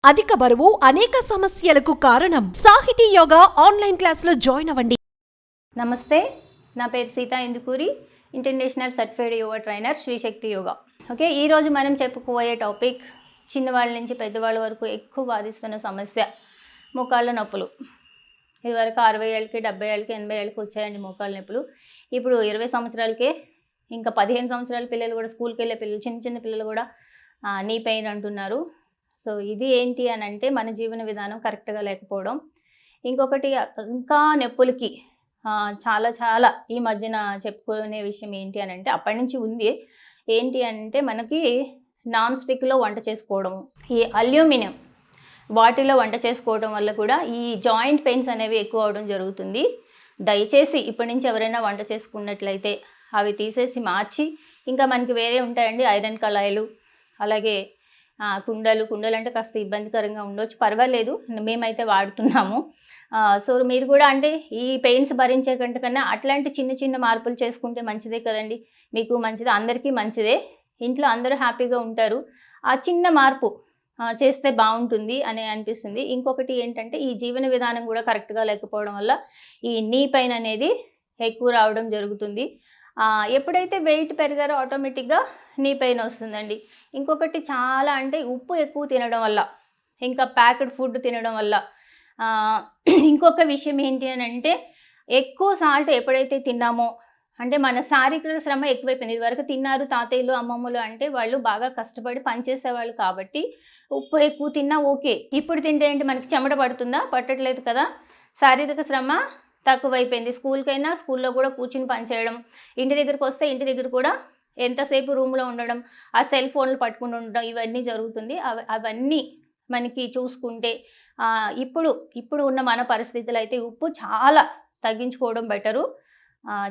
అధిక బరువు అనేక సమస్యలకు కారణం. సాహితీ యోగా ఆన్లైన్ క్లాసులో జాయిన్ అవ్వండి. నమస్తే, నా పేరు Sita Indukuri, international certified yoga trainer, Srishakti yoga. Okay, ఈరోజు మనం చెప్పుకోబోయే టాపిక్ చిన్నవాళ్ళ నుంచి పెద్దవాళ్ళ వరకు ఎక్కువ బాధిస్తున్న సమస్య మోకాళ్ళ నొప్పులు. ఇదివరకు 60 ఏళ్ళకి 70 ఏళ్ళకి 80 ఏళ్ళకి వచ్చాయండి మోకాళ్ళ నొప్పులు. ఇప్పుడు 20 సంవత్సరాలకే, ఇంకా 15 సంవత్సరాల పిల్లలు కూడా, స్కూల్కి వెళ్ళే పిల్లలు, చిన్న చిన్న పిల్లలు కూడా నీ పెయిన్ అంటున్నారు. సో ఇది ఏంటి అని అంటే మన జీవన విధానం కరెక్ట్గా లేకపోవడం. ఇంకొకటి ఇంకా నొప్పులకి చాలా ఈ మధ్యన చెప్పుకునే విషయం ఏంటి అని అంటే, అప్పటి నుంచి ఉంది ఏంటి అంటే, మనకి నాన్ స్టిక్లో వంట చేసుకోవడం, ఈ అల్యూమినియం వాటిలో వంట చేసుకోవడం వల్ల కూడా ఈ జాయింట్ పెయిన్స్ అనేవి ఎక్కువ అవడం జరుగుతుంది. దయచేసి ఇప్పటి నుంచి ఎవరైనా వంట చేసుకున్నట్లయితే అవి తీసేసి మార్చి, ఇంకా మనకి వేరే ఉంటాయండి, ఐరన్ కళాయిలు, అలాగే కుండలు అంటే కాస్త ఇబ్బందికరంగా ఉండొచ్చు, పర్వాలేదు, మేమైతే వాడుతున్నాము. సో మీరు కూడా అంటే ఈ పెయిన్స్ భరించే కంటే కన్నా అట్లాంటి చిన్న చిన్న మార్పులు చేసుకుంటే మంచిదే కదండి, మీకు మంచిదే, అందరికీ మంచిదే, ఇంట్లో అందరూ హ్యాపీగా ఉంటారు. ఆ చిన్న మార్పు చేస్తే బాగుంటుంది అని అనిపిస్తుంది. ఇంకొకటి ఏంటంటే, ఈ జీవన విధానం కూడా కరెక్ట్గా లేకపోవడం వల్ల ఈ నీ పెయిన్ అనేది ఎక్కువ రావడం జరుగుతుంది. ఎప్పుడైతే వెయిట్ పెరిగారో ఆటోమేటిక్గా నీ పెయిన్ వస్తుందండి. ఇంకొకటి చాలా అంటే ఉప్పు ఎక్కువ తినడం వల్ల, ఇంకా ప్యాకెడ్ ఫుడ్ తినడం వల్ల, ఇంకొక విషయం ఏంటి అని అంటే, ఎక్కువ సాల్ట్ ఎప్పుడైతే తిన్నామో అంటే మన శారీరక శ్రమ ఎక్కువైపోయింది. ఇదివరకు తిన్నారు తాతయ్యలు అమ్మమ్మలు అంటే వాళ్ళు బాగా కష్టపడి పనిచేసేవాళ్ళు కాబట్టి ఉప్పు ఎక్కువ తిన్నా ఓకే. ఇప్పుడు తింటే ఏంటి, మనకి చెమట పడుతుందా? పట్టట్లేదు కదా, శారీరక శ్రమ తక్కువైపోయింది. స్కూల్కైనా స్కూల్లో కూడా కూర్చుని పనిచేయడం, ఇంటి దగ్గరికి వస్తే ఇంటి దగ్గర కూడా ఎంతసేపు రూమ్లో ఉండడం, ఆ సెల్ ఫోన్లు పట్టుకుని ఉండడం, ఇవన్నీ జరుగుతుంది. అవన్నీ మనకి చూసుకుంటే ఇప్పుడు ఉన్న మన పరిస్థితులు అయితే ఉప్పు చాలా తగ్గించుకోవడం బెటరు.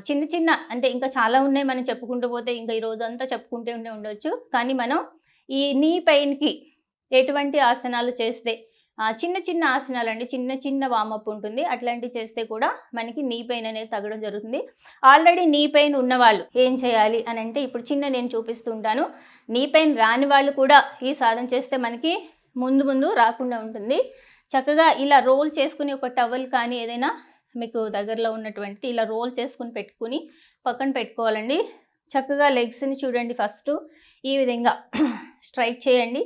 చిన్న అంటే ఇంకా చాలా ఉన్నాయి, మనం చెప్పుకుంటూ పోతే ఇంకా ఈ రోజంతా చెప్పుకుంటూ ఉండొచ్చు. కానీ మనం ఈ నీ పెయిన్కి ఎటువంటి ఆసనాలు చేస్తే, చిన్న ఆసనాలు అండి, చిన్న వామప్ ఉంటుంది, అట్లాంటివి చేస్తే కూడా మనకి నీ పెయిన్ అనేది తగ్గడం జరుగుతుంది. ఆల్రెడీ నీ పెయిన్ ఉన్నవాళ్ళు ఏం చేయాలి అని అంటే, ఇప్పుడు నేను చూపిస్తుంటాను. నీ పెయిన్ రాని వాళ్ళు కూడా ఈ సాధన చేస్తే మనకి ముందు రాకుండా ఉంటుంది. చక్కగా ఇలా రోల్ చేసుకుని, ఒక టవల్ కానీ ఏదైనా మీకు దగ్గరలో ఉన్నటువంటి ఇలా రోల్ చేసుకుని పెట్టుకుని పక్కన పెట్టుకోవాలండి. చక్కగా లెగ్స్ని చూడండి, ఫస్ట్ ఈ విధంగా స్ట్రైక్ చేయండి.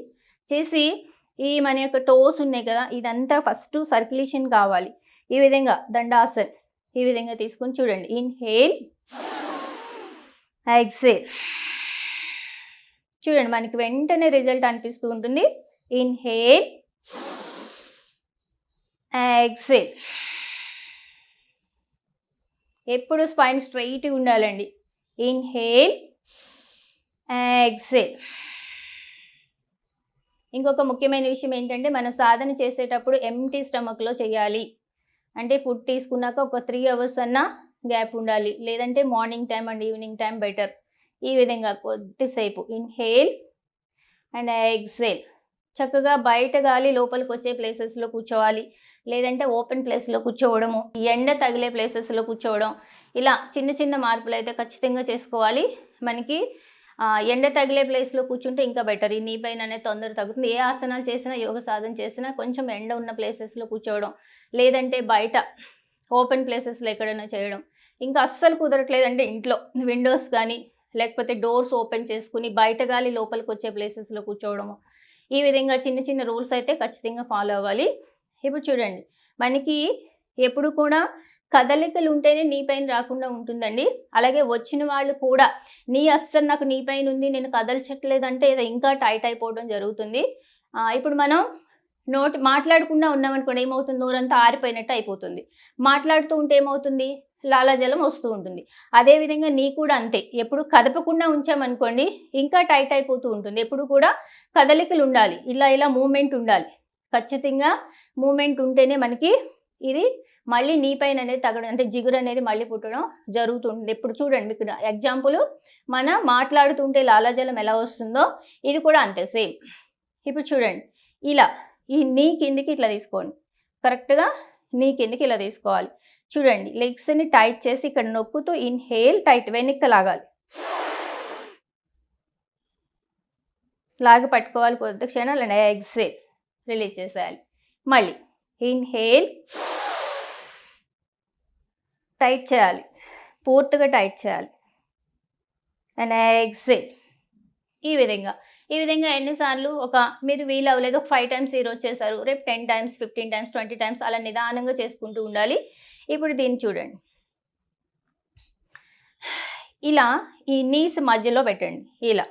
చేసి ఈ మన యొక్క టోస్ ఉన్నాయి కదా, ఇదంతా ఫస్ట్ సర్క్యులేషన్ కావాలి. ఈ విధంగా దండాసన్ ఈ విధంగా తీసుకొని చూడండి. Inhale, exhale. చూడండి, మనకి వెంటనే రిజల్ట్ అనిపిస్తూ ఉంటుంది. Inhale, exhale. ఎప్పుడు స్పైన్ స్ట్రైట్గా ఉండాలండి. Inhale, exhale. ఇంకొక ముఖ్యమైన విషయం ఏంటంటే, మన సాధన చేసేటప్పుడు ఎంటీ స్టమక్లో చేయాలి. అంటే ఫుడ్ తీసుకున్నాక ఒక 3 అవర్స్ అన్నా గ్యాప్ ఉండాలి, లేదంటే morning time and evening time better. ఈ విధంగా కొద్దిసేపు ఇన్హేల్ అండ్ ఎక్సేల్. చక్కగా బయట గాలి లోపలికి వచ్చే ప్లేసెస్లో కూర్చోవాలి, లేదంటే ఓపెన్ ప్లేస్లో కూర్చోవడము, ఎండ తగిలే ప్లేసెస్లో కూర్చోవడం, ఇలా చిన్న మార్పులు అయితే ఖచ్చితంగా చేసుకోవాలి. మనకి ఎండ తగిలే ప్లేస్లో కూర్చుంటే ఇంకా బెటర్. ఈ నీ పెయిన్ అనేది తొందర తగ్గుతుంది. ఏ ఆసనాలు చేసినా, యోగ సాధన చేసినా కొంచెం ఎండ ఉన్న ప్లేసెస్లో కూర్చోవడం, లేదంటే బయట ఓపెన్ ప్లేసెస్లో ఎక్కడైనా చేయడం. ఇంకా అస్సలు కుదరట్లేదంటే ఇంట్లో విండోస్ కానీ లేకపోతే డోర్స్ ఓపెన్ చేసుకుని బయట గాలి లోపలికి వచ్చే ప్లేసెస్లో కూర్చోవడము. ఈ విధంగా చిన్న రూల్స్ అయితే ఖచ్చితంగా ఫాలో అవ్వాలి. ఇప్పుడు చూడండి, మనకి ఎప్పుడు కూడా కదలికలు ఉంటేనే నీ పెయిన్ రాకుండా ఉంటుందండి. అలాగే వచ్చిన వాళ్ళు కూడా అస్సలు నాకు నీ పెయిన్ ఉంది, నేను కదల్చట్లేదంటే ఇంకా టైట్ అయిపోవడం జరుగుతుంది. ఇప్పుడు మనం మాట్లాడకుండా ఉన్నామనుకోండి, ఏమవుతుంది, నోరంతా ఆరిపోయినట్టు అయిపోతుంది. మాట్లాడుతూ ఉంటే ఏమవుతుంది, లాలాజలం వస్తూ ఉంటుంది. అదేవిధంగా నీ కూడా అంతే, ఎప్పుడు కదపకుండా ఉంచామనుకోండి ఇంకా టైట్ అయిపోతూ ఉంటుంది. ఎప్పుడు కూడా కదలికలు ఉండాలి, ఇలా మూమెంట్ ఉండాలి. ఖచ్చితంగా మూమెంట్ ఉంటేనే మనకి ఇది మళ్ళీ నీ పెయిన్ అనేది తగ్గడం, అంటే జిగురు అనేది మళ్ళీ పుట్టడం జరుగుతుంది. ఇప్పుడు చూడండి, మీకు ఎగ్జాంపుల్, మనం మాట్లాడుతుంటే లాలాజలం ఎలా వస్తుందో ఇది కూడా అంతే సేమ్. ఇప్పుడు చూడండి, ఇలా ఈ నీ కిందికి ఇట్లా తీసుకోండి, కరెక్ట్గా నీ కిందికి ఇలా తీసుకోవాలి. చూడండి, లెగ్స్ని టైట్ చేసి ఇక్కడ నొక్కుతూ ఇన్హేల్, టైట్ వెనక్కి లాగాలి, లాగి పట్టుకోవాలి కొద్ది క్షణాలు. ఎక్సేల్, రిలీజ్ చేసేయాలి. మళ్ళీ ఇన్హేల్, టైట్ చేయాలి, పూర్తిగా టైట్ చేయాలి. And exhale. ఈ విధంగా ఎన్నిసార్లు మీరు వీలు అవ్వలేదు ఒక 5 టైమ్స్ ఈరోజు చేశారు, రేపు 10 టైమ్స్ 15 టైమ్స్ 20 టైమ్స్ అలా నిదానంగా చేసుకుంటూ ఉండాలి. ఇప్పుడు దీన్ని చూడండి, ఇలా ఈ నీస్ మధ్యలో పెట్టండి, ఇలా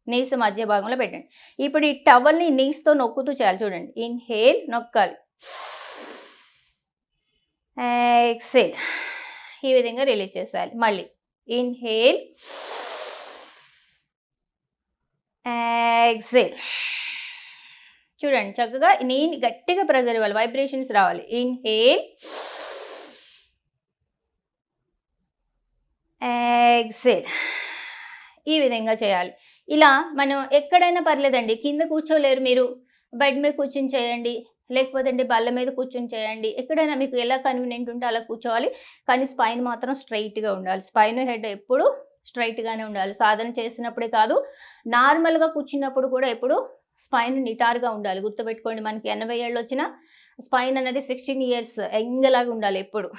నీస్ మధ్య భాగంలో పెట్టండి. ఇప్పుడు ఈ టవల్ని నీస్తో నొక్కుతూ చేయాలి. చూడండి, ఇన్హేల్ నొక్కాలి, ఎక్సేల్, ఈ విధంగా రిలీజ్ చేసేయాలి. మళ్ళీ ఇన్హేల్, ఎక్సేల్. చూడండి చక్కగా నేను గట్టిగా ప్రెజర్ ఇవ్వాలి, వైబ్రేషన్స్ రావాలి. ఇన్హేల్, ఎక్సేల్, ఈ విధంగా చేయాలి. ఇలా మనం ఎక్కడైనా పర్లేదండి, కింద కూర్చోలేరు మీరు బెడ్ మీద కూర్చొని చేయండి, లేకపోతే బల్ల మీద కూర్చొని చేయండి, ఎక్కడైనా మీకు ఎలా కన్వీనియంట్ ఉంటే అలా కూర్చోవాలి. కానీ స్పైన్ మాత్రం స్ట్రైట్గా ఉండాలి, స్పైన్ హెడ్ ఎప్పుడు స్ట్రైట్గానే ఉండాలి. సాధన చేసినప్పుడే కాదు, నార్మల్గా కూర్చున్నప్పుడు కూడా ఎప్పుడు స్పైన్ నిటారుగా ఉండాలి. గుర్తుపెట్టుకోండి, మనకి 80 ఏళ్ళు వచ్చిన స్పైన్ అనేది 16 ఇయర్స్ యంగ్లాగా ఉండాలి ఎప్పుడు.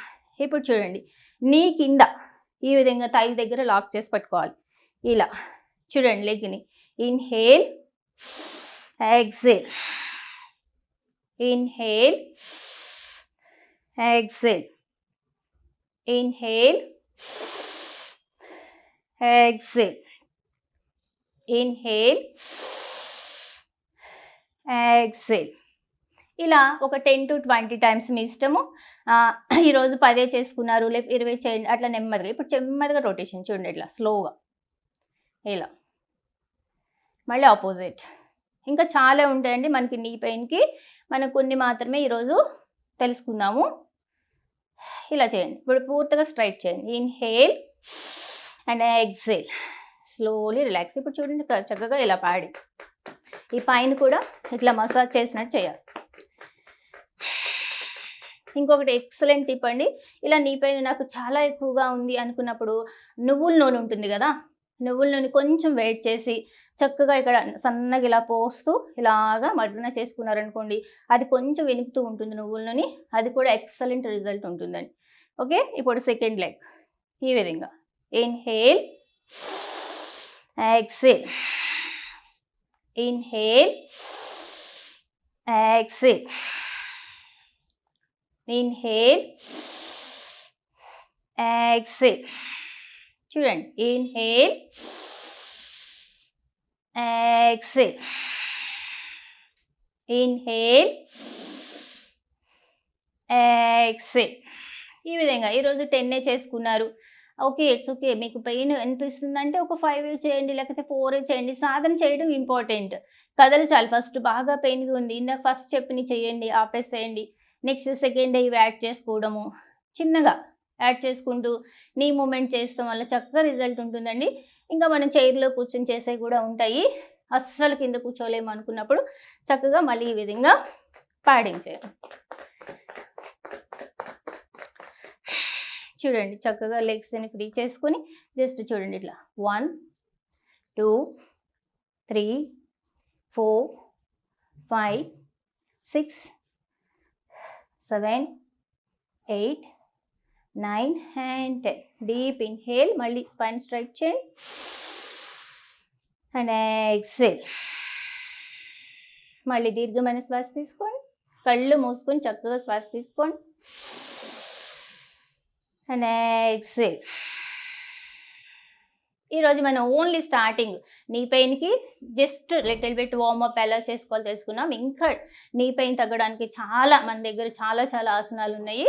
ఇప్పుడు చూడండి, నీ కింద ఈ విధంగా థై దగ్గర లాక్ చేసి పట్టుకోవాలి. ఇలా చూడండి, లెగ్ని inhale, exhale, inhale, exhale, inhale, exhale, inhale, exhale. ఇలా ఒక 10 to 20 టైమ్స్ మీ ఇష్టము. ఈరోజు 10 చేసుకున్నారు, లేక 20 చేయండి, అట్లా నెమ్మదిగా. ఇప్పుడు నెమ్మదిగా రొటేషన్ చూడండి, ఇట్లా స్లోగా, ఇలా. మళ్ళీ ఆపోజిట్. ఇంకా చాలా ఉంటాయండి మనకి నీ పెయిన్కి, మనం కొన్ని మాత్రమే ఈరోజు తెలుసుకుందాము. ఇలా చేయండి. ఇప్పుడు పూర్తిగా స్ట్రైట్ చేయండి. Inhale and exhale, slowly relax. ఇప్పుడు చూడండి చక్కగా ఇలా పాడి ఈ పైన కూడా ఇట్లా మసాజ్ చేసినట్టు చేయాలి. ఇంకొకటి ఎక్సలెంట్ టిప్ అండి, ఇలా నీ పైన నాకు చాలా ఎక్కువగా ఉంది అనుకున్నప్పుడు నువ్వుల నూనె ఉంటుంది కదా, నువ్వుల నూనె కొంచెం వేడి చేసి చక్కగా ఇక్కడ సన్నగా ఇలా పోస్తూ ఇలాగా మర్దన చేసుకున్నారనుకోండి, అది కొంచెం వెనుకుతూ ఉంటుంది నువ్వుల నూనె, అది కూడా ఎక్సలెంట్ రిజల్ట్ ఉంటుందండి. ఓకే, ఇప్పుడు సెకండ్ లెగ్ ఈ విధంగా inhale, exhale, inhale, exhale, inhale, exhale. చూడండి, ఇన్హేల్, ఎక్సేల్, ఇన్హేల్, ఎక్సేల్. ఈ విధంగా ఈరోజు 10 చేసుకున్నారు. Okay, it's okay. మీకు పెయిన్ అనిపిస్తుందంటే ఒక 5 చేయండి, లేకపోతే 4 చేయండి. సాధన చేయడం ఇంపార్టెంట్, కదలచాలి. ఫస్ట్ బాగా పెయిన్గా ఉంది, ఇందాక ఫస్ట్ చెప్పినవి చేయండి, ఆపేసేయండి. నెక్స్ట్ సెకండ్ ఇవి యాడ్ చేసుకోవడము, చిన్నగా యాడ్ చేసుకుంటూ నీ మూమెంట్ చేస్తాం వల్ల చక్కగా రిజల్ట్ ఉంటుందండి. ఇంకా మనం చైర్లో కూర్చొని చేసేవి కూడా ఉంటాయి, అస్సలు కింద కూర్చోలేము అనుకున్నప్పుడు చక్కగా మళ్ళీ ఈ విధంగా పాడించేయండి. చూడండి చక్కగా లెగ్స్ని ఫ్రీ చేసుకొని జస్ట్ చూడండి ఇట్లా 1 2 3 4 5 6 7 8 9 and 10. డీప్ ఇన్హేల్, మళ్ళీ స్పైన్ స్ట్రైట్ చేయండి అండ్ ఎక్సేల్. మళ్ళీ దీర్ఘమైన శ్వాస తీసుకోండి, కళ్ళు మూసుకొని చక్కగా శ్వాస తీసుకోండి అండ్ ఎక్సేల్. ఈరోజు మనం ఓన్లీ స్టార్టింగ్ నీ పెయిన్కి జస్ట్ లిటిల్ బిట్ వార్మప్ ఎలా చేసుకోవాలి తెలుసుకున్నాం. ఇంకా నీ పెయిన్ తగ్గడానికి మన దగ్గర చాలా ఆసనాలు ఉన్నాయి,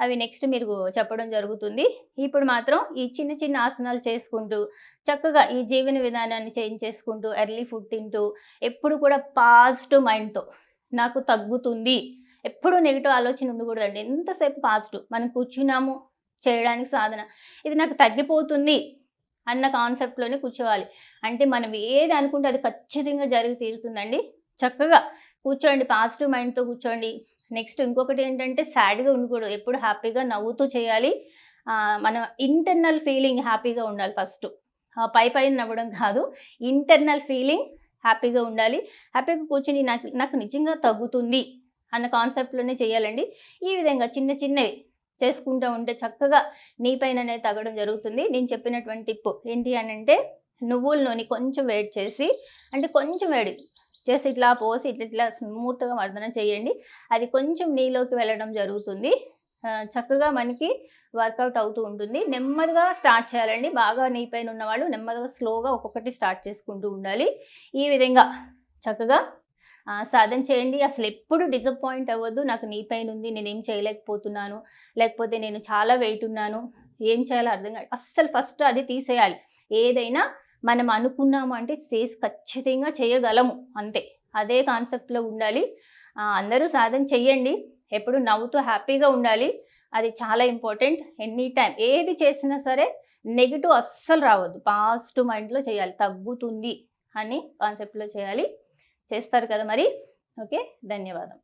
అవి నెక్స్ట్ మీరు చెప్పడం జరుగుతుంది. ఇప్పుడు మాత్రం ఈ చిన్న చిన్న ఆసనాలు చేసుకుంటూ చక్కగా ఈ జీవన విధానాన్ని చేంజ్ చేసుకుంటూ ఎర్లీ ఫుడ్ తింటూ ఎప్పుడు కూడా పాజిటివ్ మైండ్తో నాకు తగ్గుతుంది, ఎప్పుడు నెగిటివ్ ఆలోచన ఉండకూడదండి. ఎంతసేపు పాజిటివ్, మనం కూర్చున్నాము చేయడానికి సాధన, ఇది నాకు తగ్గిపోతుంది అన్న కాన్సెప్ట్లోనే కూర్చోవాలి. అంటే మనం ఏది అనుకుంటే అది ఖచ్చితంగా జరిగి తీరుతుందండి. చక్కగా కూర్చోండి, పాజిటివ్ మైండ్తో కూర్చోండి. నెక్స్ట్ ఇంకొకటి ఏంటంటే సాడ్గా ఉండకూడదు, ఎప్పుడు హ్యాపీగా నవ్వుతూ చేయాలి. మన ఇంటర్నల్ ఫీలింగ్ హ్యాపీగా ఉండాలి. ఫస్ట్ పైన నవ్వడం కాదు, ఇంటర్నల్ ఫీలింగ్ హ్యాపీగా ఉండాలి. హ్యాపీగా కూర్చొని నాకు నిజంగా తగ్గుతుంది అన్న కాన్సెప్ట్లోనే చేయాలండి. ఈ విధంగా చిన్న చిన్నవి చేసుకుంటూ ఉంటే చక్కగా నీ పైననే తగ్గడం జరుగుతుంది. నేను చెప్పినటువంటి టిప్ ఏంటి అని అంటే, నువ్వుల నూనె కొంచెం వేడి చేసి, అంటే కొంచెం వేడి చేసి ఇట్లా పోసి ఇట్లా స్మూత్గా మర్దన చేయండి. అది కొంచెం నీలోకి వెళ్ళడం జరుగుతుంది. చక్కగా మనకి వర్కౌట్ అవుతూ ఉంటుంది. నెమ్మదిగా స్టార్ట్ చేయాలండి. బాగా నీ పైన ఉన్నవాళ్ళు నెమ్మదిగా స్లోగా ఒక్కొక్కటి స్టార్ట్ చేసుకుంటూ ఉండాలి. ఈ విధంగా చక్కగా సాధన చేయండి. అసలు ఎప్పుడు డిసప్పాయింట్ అవ్వద్దు. నాకు నీ పైన ఉంది, నేనేం చేయలేకపోతున్నాను, లేకపోతే నేను చాలా వెయిట్ ఉన్నాను, ఏం చేయాలో అర్థం కాదు. అస్సలు ఫస్ట్ అది తీసేయాలి. ఏదైనా మనం అనుకున్నాము అంటే ఖచ్చితంగా చేయగలము, అంతే. అదే కాన్సెప్ట్లో ఉండాలి. అందరూ సాధన చెయ్యండి. ఎప్పుడు నవ్వుతూ హ్యాపీగా ఉండాలి. అది చాలా ఇంపార్టెంట్. ఎనీ టైం ఏది చేసినా సరే నెగిటివ్ అస్సలు రావద్దు. పాజిటివ్ మైండ్లో చేయాలి. తగ్గుతుంది అని కాన్సెప్ట్లో చేయాలి. చేస్తారు కదా మరి. ఓకే, ధన్యవాదం.